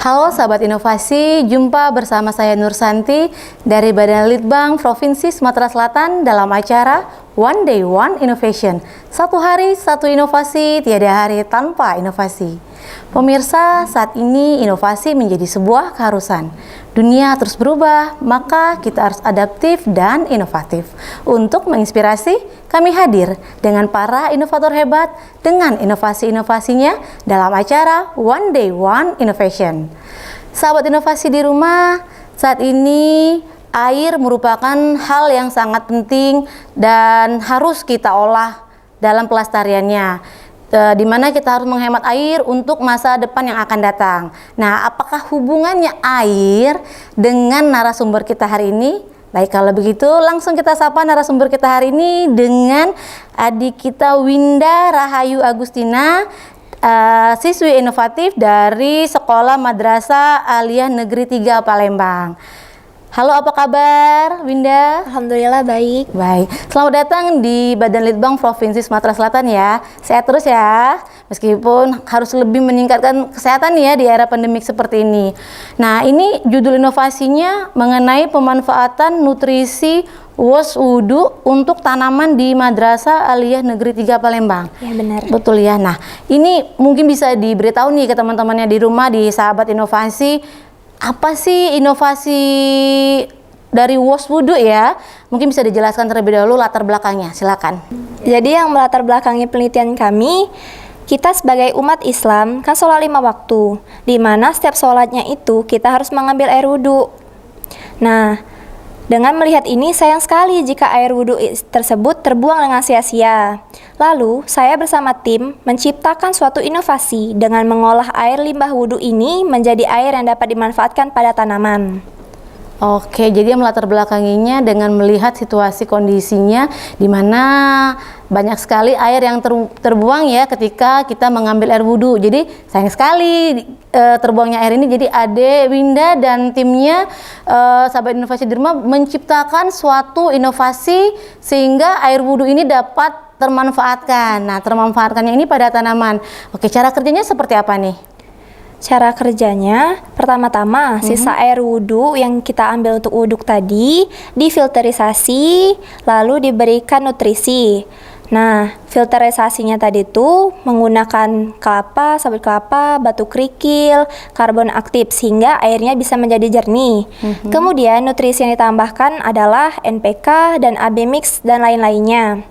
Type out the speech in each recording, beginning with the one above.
Halo sahabat inovasi, jumpa bersama saya Nur Santi dari Badan Litbang Provinsi Sumatera Selatan dalam acara One Day One Innovation. Satu hari, satu inovasi, tiada hari tanpa inovasi. Pemirsa, saat ini inovasi menjadi sebuah keharusan. Dunia terus berubah, maka kita harus adaptif dan inovatif. Untuk menginspirasi, kami hadir dengan para inovator hebat dengan inovasi-inovasinya dalam acara One Day One Innovation. Sahabat inovasi di rumah, saat ini air merupakan hal yang sangat penting dan harus kita olah dalam pelestariannya. Di mana kita harus menghemat air untuk masa depan yang akan datang. Nah, apakah hubungannya air dengan narasumber kita hari ini? Baik, kalau begitu langsung kita sapa narasumber kita hari ini dengan adik kita Winda Rahayu Agustina, siswi inovatif dari Sekolah Madrasah Aliyah Negeri 3 Palembang. Halo, apa kabar Winda? Alhamdulillah baik. Baik, selamat datang di Badan Litbang Provinsi Sumatera Selatan ya. Sehat terus ya, meskipun harus lebih meningkatkan kesehatan ya di era pandemik seperti ini. Nah, ini judul inovasinya mengenai pemanfaatan nutrisi was wudu untuk tanaman di Madrasah Aliyah Negeri 3 Palembang. Ya, benar. Betul ya. Nah, ini mungkin bisa diberitahu nih ke teman-temannya di rumah, di sahabat inovasi. Apa sih inovasi dari was wudu ya? Mungkin bisa dijelaskan terlebih dahulu latar belakangnya, silakan. Jadi yang melatar belakangi penelitian kami, kita sebagai umat Islam kan sholat 5 waktu, di mana setiap sholatnya itu kita harus mengambil air wudhu. Nah, dengan melihat ini sayang sekali jika air wudhu tersebut terbuang dengan sia-sia. Lalu, saya bersama tim menciptakan suatu inovasi dengan mengolah air limbah wudhu ini menjadi air yang dapat dimanfaatkan pada tanaman. Oke, jadi yang melatar belakanginya dengan melihat situasi kondisinya di mana banyak sekali air yang terbuang ya ketika kita mengambil air wudhu. Jadi sayang sekali terbuangnya air ini. Jadi Ade, Winda dan timnya sahabat inovasi di rumah menciptakan suatu inovasi sehingga air wudhu ini dapat termanfaatkan. Nah, termanfaatkannya ini pada tanaman. Oke, cara kerjanya seperti apa nih? Cara kerjanya, pertama-tama sisa air wudhu yang kita ambil untuk wudhu tadi difilterisasi, lalu diberikan nutrisi. Nah, filterisasinya tadi itu menggunakan kelapa, sabut kelapa, batu kerikil, karbon aktif sehingga airnya bisa menjadi jernih. Kemudian nutrisi yang ditambahkan adalah NPK dan AB mix dan lain-lainnya.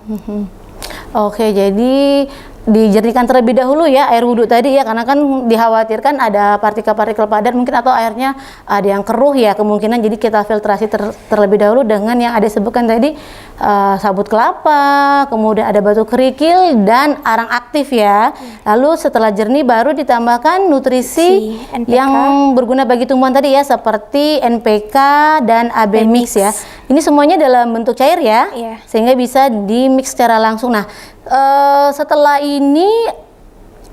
Oke, jadi dijernihkan terlebih dahulu ya air wudhu tadi ya, karena kan dikhawatirkan ada partikel-partikel padat mungkin atau airnya ada yang keruh ya kemungkinan. Jadi kita filtrasi terlebih dahulu dengan yang ada sebutkan tadi, sabut kelapa, kemudian ada batu kerikil dan arang aktif ya. Lalu setelah jernih baru ditambahkan nutrisi yang berguna bagi tumbuhan tadi ya, seperti NPK dan AB mix ya. Ini semuanya dalam bentuk cair ya, sehingga bisa di-mix secara langsung. Nah, setelah ini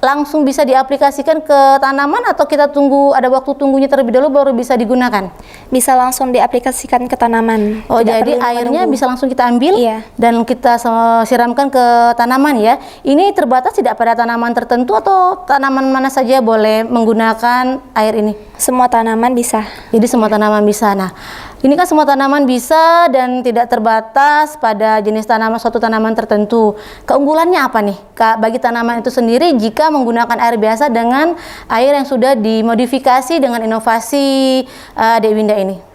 langsung bisa diaplikasikan ke tanaman atau kita tunggu ada waktu tunggunya terlebih dahulu baru bisa digunakan? Bisa langsung diaplikasikan ke tanaman. Oh, jadi airnya bisa langsung kita ambil dan kita siramkan ke tanaman ya. Ini terbatas tidak pada tanaman tertentu atau tanaman mana saja boleh menggunakan air ini? Semua tanaman bisa. Jadi semua tanaman bisa. Nah, ini kan semua tanaman bisa dan tidak terbatas pada jenis tanaman, suatu tanaman tertentu. Keunggulannya apa nih bagi tanaman itu sendiri jika menggunakan air biasa dengan air yang sudah dimodifikasi dengan inovasi Dek Winda ini?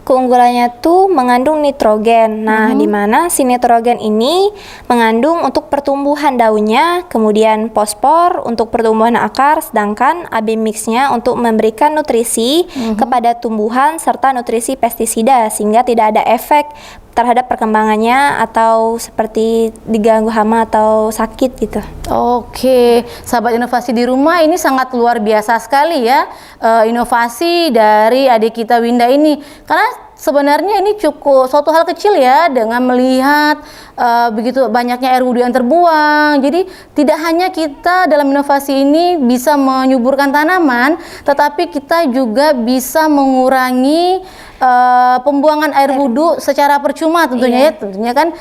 Keunggulannya tuh mengandung nitrogen. Nah, di mana si nitrogen ini mengandung untuk pertumbuhan daunnya, kemudian fosfor untuk pertumbuhan akar, sedangkan AB mix-nya untuk memberikan nutrisi kepada tumbuhan serta nutrisi pestisida sehingga tidak ada efek terhadap perkembangannya atau seperti diganggu hama atau sakit gitu. Oke, sahabat inovasi di rumah, ini sangat luar biasa sekali ya inovasi dari adik kita Winda ini, karena sebenarnya ini cukup suatu hal kecil ya dengan melihat begitu banyaknya air wudhu yang terbuang. Jadi tidak hanya kita dalam inovasi ini bisa menyuburkan tanaman, tetapi kita juga bisa mengurangi pembuangan air wudhu secara percuma tentunya ya. Tentunya kan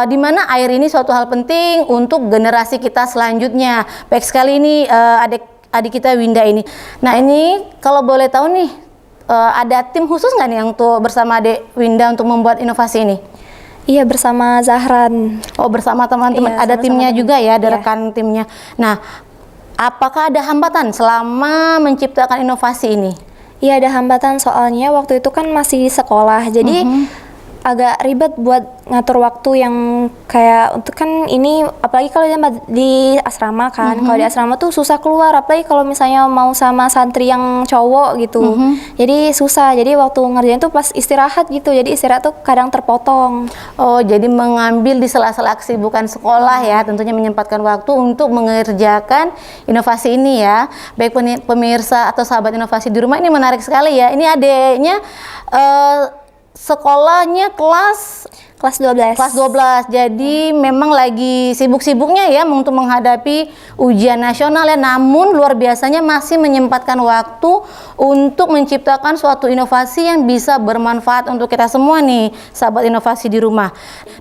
di mana air ini suatu hal penting untuk generasi kita selanjutnya. Baik sekali ini adik adik kita Winda ini. Nah ini kalau boleh tahu nih, ada tim khusus nggak nih untuk bersama adik Winda untuk membuat inovasi ini? Iya, bersama Zahran. Oh, bersama teman-teman, Iya, ada sama-sama timnya teman. juga ya, ada Iya. rekan timnya. Nah, apakah ada hambatan selama menciptakan inovasi ini? Iya, ada hambatan soalnya waktu itu kan masih di sekolah. Jadi agak ribet buat ngatur waktu yang kayak untuk kan ini apalagi kalau di asrama kan. Kalau di asrama tuh susah keluar, apalagi kalau misalnya mau sama santri yang cowok gitu. Jadi susah. Jadi waktu ngerjain tuh pas istirahat gitu. Jadi istirahat tuh kadang terpotong. Oh, jadi mengambil di sela-sela kesibukan sekolah ya, tentunya menyempatkan waktu untuk mengerjakan inovasi ini ya. Baik pemirsa atau sahabat inovasi di rumah, ini menarik sekali ya. Ini adiknya sekolahnya kelas 12. Kelas 12, jadi memang lagi sibuk-sibuknya ya untuk menghadapi ujian nasional ya, namun luar biasanya masih menyempatkan waktu untuk menciptakan suatu inovasi yang bisa bermanfaat untuk kita semua nih, sahabat inovasi di rumah.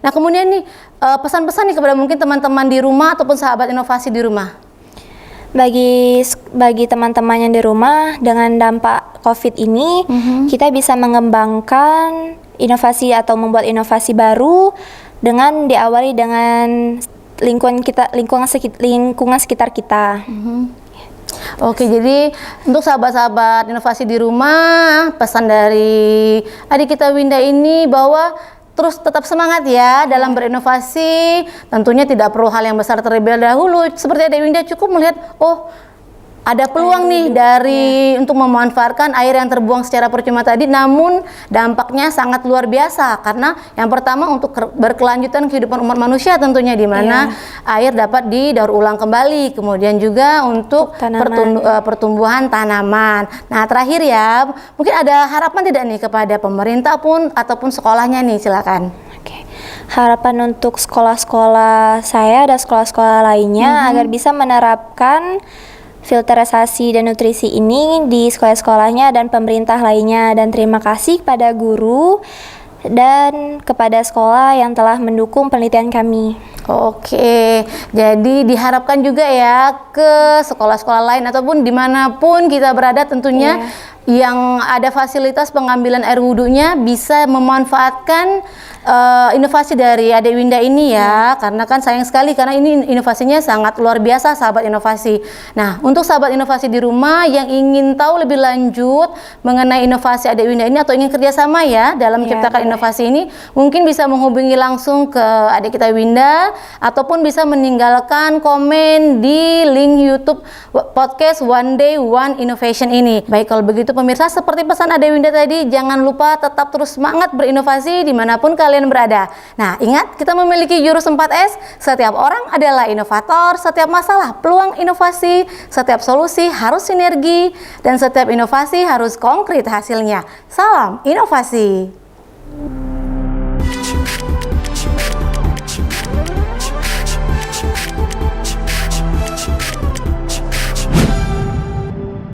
Nah kemudian nih, pesan-pesan nih kepada mungkin teman-teman di rumah ataupun sahabat inovasi di rumah. Bagi teman-teman yang di rumah, dengan dampak COVID ini, kita bisa mengembangkan inovasi atau membuat inovasi baru dengan diawali dengan lingkungan sekitar kita. Oke, jadi untuk sahabat-sahabat inovasi di rumah, pesan dari adik kita Winda ini bahwa terus tetap semangat ya dalam berinovasi. Tentunya tidak perlu hal yang besar terlebih dahulu. Seperti adik Winda cukup melihat, oh ada peluang nih dari untuk memanfaatkan air yang terbuang secara percuma tadi, namun dampaknya sangat luar biasa karena yang pertama untuk berkelanjutan kehidupan umat manusia tentunya, di mana air dapat didaur ulang kembali, kemudian juga untuk pertumbuhan tanaman. Nah terakhir ya, mungkin ada harapan tidak nih kepada pemerintah pun ataupun sekolahnya nih, silakan. Harapan untuk sekolah-sekolah saya dan sekolah-sekolah lainnya agar bisa menerapkan filterisasi dan nutrisi ini di sekolah-sekolahnya dan pemerintah lainnya, dan terima kasih kepada guru dan kepada sekolah yang telah mendukung penelitian kami. Oke, jadi diharapkan juga ya ke sekolah-sekolah lain ataupun dimanapun kita berada tentunya yang ada fasilitas pengambilan air wudhunya bisa memanfaatkan inovasi dari adik Winda ini ya, karena kan sayang sekali karena ini inovasinya sangat luar biasa sahabat inovasi. Nah untuk sahabat inovasi di rumah yang ingin tahu lebih lanjut mengenai inovasi adik Winda ini atau ingin kerjasama ya dalam menciptakan inovasi ini, mungkin bisa menghubungi langsung ke adik kita Winda ataupun bisa meninggalkan komen di link YouTube podcast One Day One Innovation ini. Baik, kalau begitu pemirsa, seperti pesan adik Winda tadi, jangan lupa tetap terus semangat berinovasi dimanapun kalian berada. Nah, ingat kita memiliki jurus 4S. Setiap orang adalah inovator, setiap masalah peluang inovasi, setiap solusi harus sinergi, dan setiap inovasi harus konkret hasilnya. Salam inovasi.